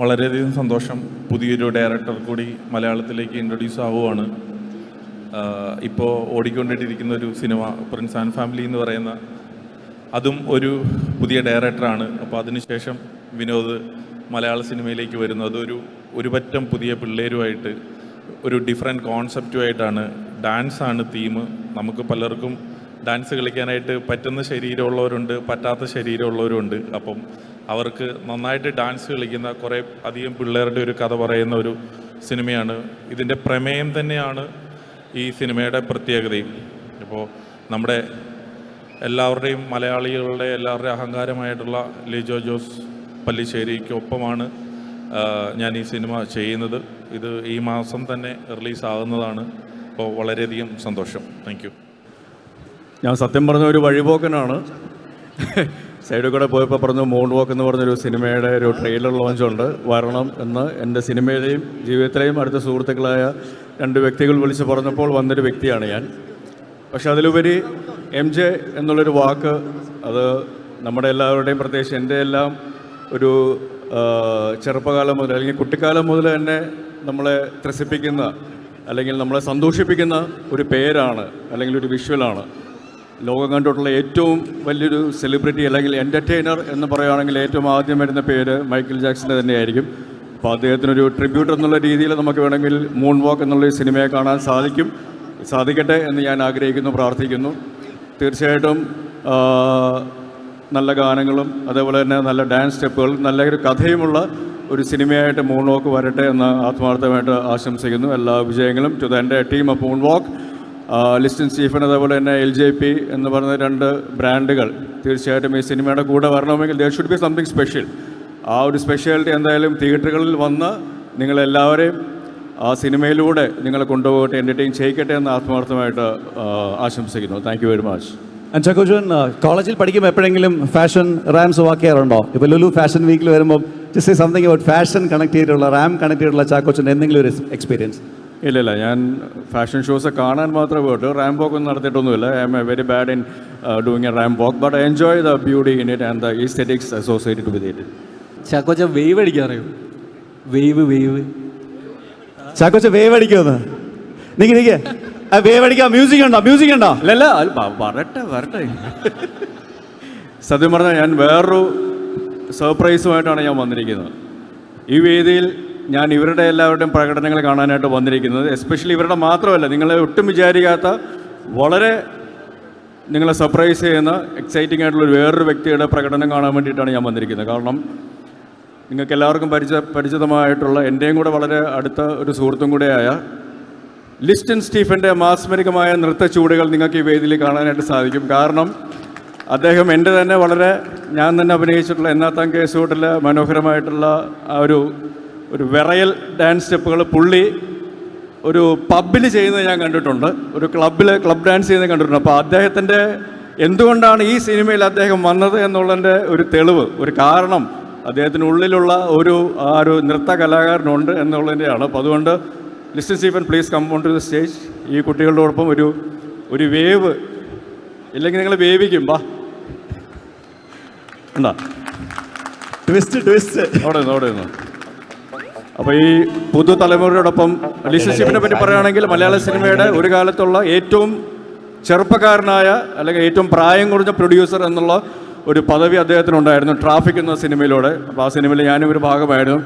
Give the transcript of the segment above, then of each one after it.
വളരെയധികം സന്തോഷം. പുതിയൊരു ഡയറക്ടർ കൂടി മലയാളത്തിലേക്ക് ഇൻട്രൊഡ്യൂസ് ആവുകയാണ്. ഇപ്പോൾ ഓടിക്കൊണ്ടിട്ടിരിക്കുന്ന ഒരു സിനിമ പ്രിൻസ് ആൻഡ് ഫാമിലി എന്ന് പറയുന്ന അതും ഒരു പുതിയ ഡയറക്ടറാണ്. അപ്പോൾ അതിനുശേഷം വിനോദ് മലയാള സിനിമയിലേക്ക് വരുന്നത് ഒരു പറ്റം പുതിയ പിള്ളേരുമായിട്ട് ഒരു ഡിഫറെൻറ്റ് കോൺസെപ്റ്റുമായിട്ടാണ്. ഡാൻസാണ് തീം. നമുക്ക് പലർക്കും ഡാൻസ് കളിക്കാനായിട്ട് പറ്റുന്ന ശരീരമുള്ളവരുണ്ട്, പറ്റാത്ത ശരീരമുള്ളവരുണ്ട്. അപ്പം അവർക്ക് നന്നായിട്ട് ഡാൻസ് കളിക്കുന്ന കുറേ അധികം പിള്ളേരുടെ ഒരു കഥ പറയുന്ന ഒരു സിനിമയാണ്. ഇതിൻ്റെ പ്രമേയം തന്നെയാണ് ഈ സിനിമയുടെ പ്രത്യേകതയും. അപ്പോൾ നമ്മുടെ എല്ലാവരുടെയും മലയാളികളുടെ എല്ലാവരുടെയും അഹങ്കാരമായിട്ടുള്ള ലിജോ ജോസ് പല്ലിശ്ശേരിക്കൊപ്പമാണ് ഞാൻ ഈ സിനിമ ചെയ്യുന്നത്. ഇത് ഈ മാസം തന്നെ റിലീസാകുന്നതാണ്. അപ്പോൾ വളരെയധികം സന്തോഷം. Thank you. ഞാൻ സത്യം പറഞ്ഞ ഒരു വഴിപോക്കനാണ്. സൈഡിൽ കൂടെ പോയപ്പോൾ പറഞ്ഞു മൂൺ വാക്ക് എന്ന് പറഞ്ഞൊരു സിനിമയുടെ ഒരു ട്രെയിലർ ലോഞ്ചുണ്ട്, വരണം എന്ന് എൻ്റെ സിനിമയിലെയും ജീവിതത്തിലെയും അടുത്ത സുഹൃത്തുക്കളായ 2 വ്യക്തികൾ വിളിച്ച് പറഞ്ഞപ്പോൾ വന്നൊരു വ്യക്തിയാണ് ഞാൻ. പക്ഷെ അതിലുപരി MJ എന്നുള്ളൊരു വാക്ക്, അത് നമ്മുടെ എല്ലാവരുടെയും പ്രത്യേകിച്ച് എൻ്റെ എല്ലാം ഒരു ചെറുപ്പകാലം മുതൽ അല്ലെങ്കിൽ കുട്ടിക്കാലം മുതൽ തന്നെ നമ്മളെ ത്രസിപ്പിക്കുന്ന അല്ലെങ്കിൽ നമ്മളെ സന്തോഷിപ്പിക്കുന്ന ഒരു പേരാണ് അല്ലെങ്കിൽ ഒരു വിഷ്വലാണ്. ലോകം കണ്ടിട്ടുള്ള ഏറ്റവും വലിയൊരു സെലിബ്രിറ്റി അല്ലെങ്കിൽ എൻ്റർടൈനർ എന്ന് പറയുകയാണെങ്കിൽ ഏറ്റവും ആദ്യം വരുന്ന പേര് മൈക്കിൾ ജാക്സൻ്റെ തന്നെയായിരിക്കും. അപ്പോൾ അദ്ദേഹത്തിനൊരു ട്രിബ്യൂട്ട് എന്നുള്ള രീതിയിൽ നമുക്ക് വേണമെങ്കിൽ മൂൺ വാക്ക് എന്നുള്ള സിനിമയെ കാണാൻ സാധിക്കട്ടെ എന്ന് ഞാൻ ആഗ്രഹിക്കുന്നു, പ്രാർത്ഥിക്കുന്നു. തീർച്ചയായിട്ടും നല്ല ഗാനങ്ങളും അതേപോലെ തന്നെ നല്ല ഡാൻസ് സ്റ്റെപ്പുകളും നല്ലൊരു കഥയുമുള്ള ഒരു സിനിമയായിട്ട് മൂൺ വാക്ക് വരട്ടെ എന്ന് ആത്മാർത്ഥമായിട്ട് ആശംസിക്കുന്നു. എല്ലാ വിജയങ്ങളും ടു ദ എൻ്റെ team of moon walk, Liston Stephen അതേപോലെ തന്നെ LJP എന്ന് പറയുന്ന 2 ബ്രാൻഡുകൾ തീർച്ചയായിട്ടും ഈ സിനിമയുടെ കൂടെ വരണമെങ്കിൽ there should be something special. ആ ഒരു സ്പെഷ്യാലിറ്റി എന്തായാലും തിയേറ്ററുകളിൽ വന്ന് നിങ്ങളെല്ലാവരെയും ആ സിനിമയിലൂടെ നിങ്ങളെ കൊണ്ടുപോകട്ടെ, എൻ്റർടൈൻ ചെയ്യിക്കട്ടെ എന്ന് ആത്മാർത്ഥമായിട്ട് ആശംസിക്കുന്നു. Thank you very much. Chackochan കോളേജിൽ പഠിക്കുമ്പോൾ എപ്പോഴെങ്കിലും ഫാഷൻ റാംസ് വാക്ക് ചെയ്യാറുണ്ടോ? ഇപ്പോൾ ലുലു ഫാഷൻ വീക്കിൽ വരുമ്പോൾ just something about fashion connect ചെയ്തിട്ടുള്ള റാം കണക്ട് ചെയ്തിട്ടുള്ള ചാക്കോച്ചൻ്റെ എന്തെങ്കിലും ഒരു എക്സ്പീരിയൻസ്? ഇല്ല, ഞാൻ ഫാഷൻ ഷോസ് കാണാൻ മാത്രമേ പോയിട്ടു. റാം വാക്ക് ഒന്നും നടത്തിയിട്ടൊന്നുമില്ല. I am a very bad in doing a ramp walk, but I enjoy the beauty in it and the aesthetics associated with it. ചാക്കോച്ച വേവ് അടിക്കാറിയോ? വേവ് ചാക്കോച്ച വേവ് അടിക്കുമെന്ന് നിക്ക് വേവ് അടിക്കാം. മ്യൂസിക് ഉണ്ടോ? അല്ലല്ല, വരട്ടെ. സത്യം പറഞ്ഞാൽ ഞാൻ വേറൊരു സർപ്രൈസുമായിട്ടാണ് ഞാൻ വന്നിരിക്കുന്നത്. ഈ വേദിയിൽ ഞാൻ ഇവരുടെ എല്ലാവരുടെയും പ്രകടനങ്ങൾ കാണാനായിട്ട് വന്നിരിക്കുന്നത്. എസ്പെഷ്യലി ഇവരുടെ മാത്രമല്ല, നിങ്ങളെ ഒട്ടും വിചാരിക്കാത്ത വളരെ നിങ്ങളെ സർപ്രൈസ് ചെയ്യുന്ന എക്സൈറ്റിംഗ് ആയിട്ടുള്ള വേറൊരു വ്യക്തിയുടെ പ്രകടനം കാണാൻ വേണ്ടിയിട്ടാണ് ഞാൻ വന്നിരിക്കുന്നത്. കാരണം നിങ്ങൾക്ക് എല്ലാവർക്കും പരിചിതമായിട്ടുള്ള എൻ്റെയും കൂടെ വളരെ അടുത്ത ഒരു സുഹൃത്തും കൂടെയായ ലിസ്റ്റൻ സ്റ്റീഫൻ്റെ മാസ്മരികമായ നൃത്ത ചൂടുകൾ നിങ്ങൾക്ക് ഈ വേദിയിൽ കാണാനായിട്ട് സാധിക്കും. കാരണം അദ്ദേഹം എൻ്റെ തന്നെ ഞാൻ തന്നെ അഭിനയിച്ചിട്ടുള്ള എന്നാത്താം കേസുകൂട്ടിലെ മനോഹരമായിട്ടുള്ള ആ ഒരു വിറയൽ ഡാൻസ് സ്റ്റെപ്പുകൾ പുള്ളി ഒരു പബ്ബിൽ ചെയ്യുന്നത് ഞാൻ കണ്ടിട്ടുണ്ട്, ഒരു ക്ലബ് ഡാൻസ് ചെയ്യുന്നത് കണ്ടിട്ടുണ്ട്. അപ്പോൾ അദ്ദേഹത്തിൻ്റെ എന്തുകൊണ്ടാണ് ഈ സിനിമയിൽ അദ്ദേഹം വന്നത് എന്നുള്ളതിൻ്റെ ഒരു തെളിവ്, ഒരു കാരണം അദ്ദേഹത്തിനുള്ളിലുള്ള ആ ഒരു നൃത്ത കലാകാരനുണ്ട് എന്നുള്ളതിൻ്റെയാണ്. അപ്പോൾ അതുകൊണ്ട് listen Stephen please come on to the stage. ഈ കുട്ടികളോടൊപ്പം ഒരു വേവ്, ഇല്ലെങ്കിൽ നിങ്ങൾ വേവിക്കും. എന്താ ട്വിസ്റ്റ് അവിടെ നിന്ന്. അപ്പോൾ ഈ പുതുതലമുറയോടൊപ്പം ലിസ്റ്റൻ സ്റ്റീഫനെ പറ്റി പറയുകയാണെങ്കിൽ മലയാള സിനിമയുടെ ഒരു കാലത്തുള്ള ഏറ്റവും ചെറുപ്പക്കാരനായ അല്ലെങ്കിൽ ഏറ്റവും പ്രായം കുറഞ്ഞ പ്രൊഡ്യൂസർ എന്നുള്ള ഒരു പദവി അദ്ദേഹത്തിനുണ്ടായിരുന്നു ട്രാഫിക് എന്ന സിനിമയിലൂടെ. അപ്പോൾ ആ സിനിമയിൽ ഞാനും ഒരു ഭാഗമായിരുന്നു.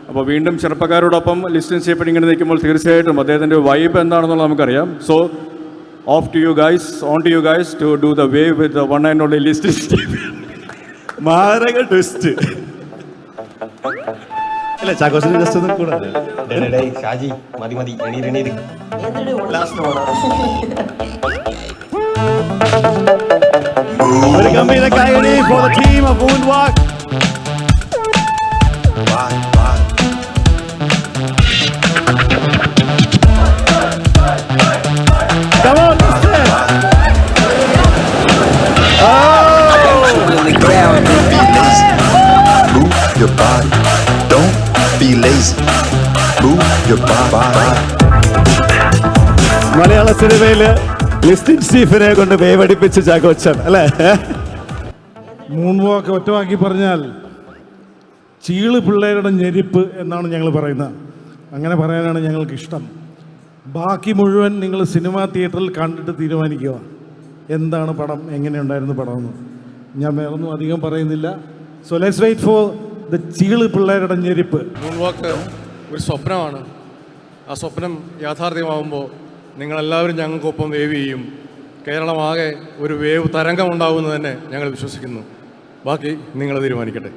അപ്പോൾ വീണ്ടും ചെറുപ്പക്കാരോടൊപ്പം ലിസ്റ്റൻ സ്റ്റീഫൻ ഇങ്ങനെ നിൽക്കുമ്പോൾ തീർച്ചയായിട്ടും അദ്ദേഹത്തിൻ്റെ വൈബ് എന്താണെന്നുള്ളത് നമുക്കറിയാം. So on to you guys to do the wave with the one and only listen Stephen. മാരക ട്വിസ്റ്റ് അല്ല ചാക്കോച്ചന് ജസ്റ്റ് ഒന്നും കൂടാതെ ഷാജി മതി എണീര് ഒരു ഗംഭീര കൈയടി for the team of Moonwalk. Come on, Move your body, don't be lazy. Move your body. മലയാള സിനിമയില് ലിസ്റ്റൻ സ്റ്റീഫനെ കൊണ്ട് വേവടിപ്പിച്ച് ചാക്കോച്ചൻ അല്ലേ? മൂൺ വാക്ക് ഒറ്റവാക്കി പറഞ്ഞാൽ ചീള് പിള്ളേരുടെ ഞെരിപ്പ് എന്നാണ് ഞങ്ങൾ പറയുന്നത്. അങ്ങനെ പറയാനാണ് ഞങ്ങൾക്കിഷ്ടം. ബാക്കി മുഴുവൻ നിങ്ങൾ സിനിമാ തിയേറ്ററിൽ കണ്ടിട്ട് തീരുമാനിക്കുക എന്താണ് പടം, എങ്ങനെയുണ്ടായിരുന്നു പടമെന്ന്. ഞാൻ വേറൊന്നും അധികം പറയുന്നില്ല. So let's wait for the ചീള് പിള്ളേരുടെ ഞെരിപ്പ്. മൂൺ വാക്ക് ഒരു സ്വപ്നമാണ്. ആ സ്വപ്നം യാഥാർത്ഥ്യമാകുമ്പോൾ നിങ്ങളെല്ലാവരും ഞങ്ങൾക്കൊപ്പം വേവ് ചെയ്യും. കേരളമാകെ ഒരു വേവ് തരംഗമുണ്ടാകുമെന്ന് തന്നെ ഞങ്ങൾ വിശ്വസിക്കുന്നു. ബാക്കി നിങ്ങൾ തീരുമാനിക്കട്ടെ.